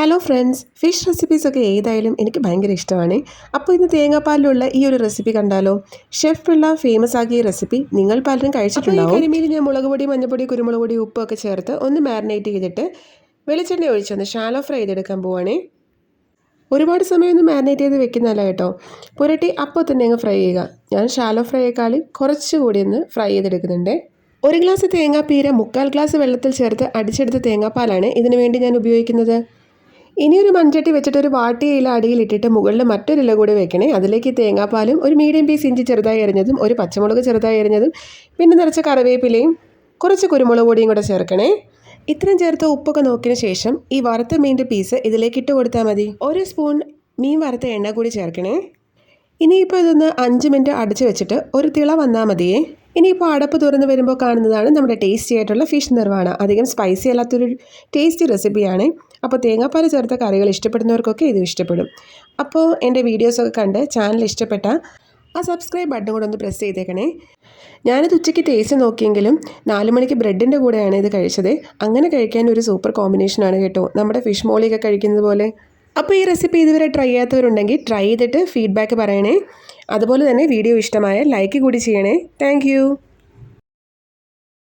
Hello friends, fish റെസിപ്പീസൊക്കെ ഏതായാലും എനിക്ക് ഭയങ്കര ഇഷ്ടമാണ്. അപ്പോൾ ഇന്ന് തേങ്ങാപ്പാലിലുള്ള ഈ ഒരു റെസിപ്പി കണ്ടാലോ? ഷെഫ് പിള്ള ഫേമസ് ആക്കിയ റെസിപ്പി നിങ്ങൾ പലരും കഴിച്ചിട്ടുണ്ടാവും. കരിമീൻ ഞാൻ മുളക് പൊടി, മഞ്ഞൾപ്പൊടി, കുരുമുളക് പൊടി, ഉപ്പൊക്കെ ചേർത്ത് ഒന്ന് മാരിനേറ്റ് ചെയ്തിട്ട് വെളിച്ചെണ്ണ ഒഴിച്ചൊന്ന് ഷാലോ ഫ്രൈ ചെയ്തെടുക്കാൻ പോവാണേ. ഒരുപാട് സമയമൊന്നും മാരിനേറ്റ് ചെയ്ത് വെക്കുന്നതല്ല കേട്ടോ. പുരട്ടി അപ്പോൾ തന്നെ അങ്ങ് ഫ്രൈ ചെയ്യുക. ഞാൻ ഷാലോ ഫ്രൈയേക്കാൾ കുറച്ചുകൂടി ഒന്ന് ഫ്രൈ ചെയ്തെടുക്കുന്നുണ്ട്. ഒരു ഗ്ലാസ് തേങ്ങാപ്പീര 3/4 ഗ്ലാസ് വെള്ളത്തിൽ ചേർത്ത് അടിച്ചെടുത്ത തേങ്ങാപ്പാലാണ് ഇതിനു വേണ്ടി ഞാൻ ഉപയോഗിക്കുന്നത്. ഇനിയൊരു മൺചട്ടി വെച്ചിട്ട് ഒരു വാട്ടിയ ഇല അടിയിലിട്ടിട്ട് മുകളിൽ മറ്റൊരു ഇല കൂടി വെക്കണേ. അതിലേക്ക് തേങ്ങാപ്പാലും ഒരു മീഡിയം പീസ് ഇഞ്ചി ചെറുതായി അരിഞ്ഞതും ഒരു പച്ചമുളക് ചെറുതായി അരിഞ്ഞതും പിന്നെ നിറച്ച കറിവേപ്പിലയും കുറച്ച് കുരുമുളക് പൊടിയും കൂടെ ചേർക്കണേ. ഇത്രയും ചേർത്ത് ഉപ്പൊക്കെ നോക്കിയതിന് ശേഷം ഈ വറുത്ത മീൻ്റെ പീസ് ഇതിലേക്ക് ഇട്ട് കൊടുത്താൽ മതി. ഒരു സ്പൂൺ മീൻ വറുത്ത എണ്ണ കൂടി ചേർക്കണേ. ഇനിയിപ്പോൾ ഇതൊന്ന് 5 മിനിറ്റ് അടച്ചു വെച്ചിട്ട് ഒരു തിള വന്നാൽ മതിയേ. ഇനിയിപ്പോൾ അടപ്പ് തുറന്ന് വരുമ്പോൾ കാണുന്നതാണ് നമ്മുടെ ടേസ്റ്റി ആയിട്ടുള്ള ഫിഷ് നിർവാണ. അധികം സ്പൈസി അല്ലാത്തൊരു ടേസ്റ്റി റെസിപ്പിയാണ്. അപ്പോൾ തേങ്ങാപ്പാൽ ചേർത്ത കറികൾ ഇഷ്ടപ്പെടുന്നവർക്കൊക്കെ ഇത് ഇഷ്ടപ്പെടും. അപ്പോൾ എൻ്റെ വീഡിയോസൊക്കെ കണ്ട് ചാനൽ ഇഷ്ടപ്പെട്ട ആ സബ്സ്ക്രൈബ് ബട്ടൺ കൂടെ ഒന്ന് പ്രസ് ചെയ്തേക്കണേ. ഞാനിത് ഉച്ചയ്ക്ക് ടേസ്റ്റ് നോക്കിയെങ്കിലും 4 മണിക്ക് ബ്രെഡിൻ്റെ കൂടെയാണ് ഇത് കഴിച്ചത്. അങ്ങനെ കഴിക്കാൻ ഒരു സൂപ്പർ കോമ്പിനേഷനാണ് കേട്ടോ, നമ്മുടെ ഫിഷ് മോളിയൊക്കെ കഴിക്കുന്നത് പോലെ. അപ്പോൾ ഈ റെസിപ്പി ഇതുവരെ ട്രൈ ചെയ്യാത്തവരുണ്ടെങ്കിൽ ട്രൈ ചെയ്തിട്ട് ഫീഡ്ബാക്ക് പറയണേ. അതുപോലെ തന്നെ വീഡിയോ ഇഷ്ടമായ ലൈക്ക് കൂടി ചെയ്യണേ. താങ്ക്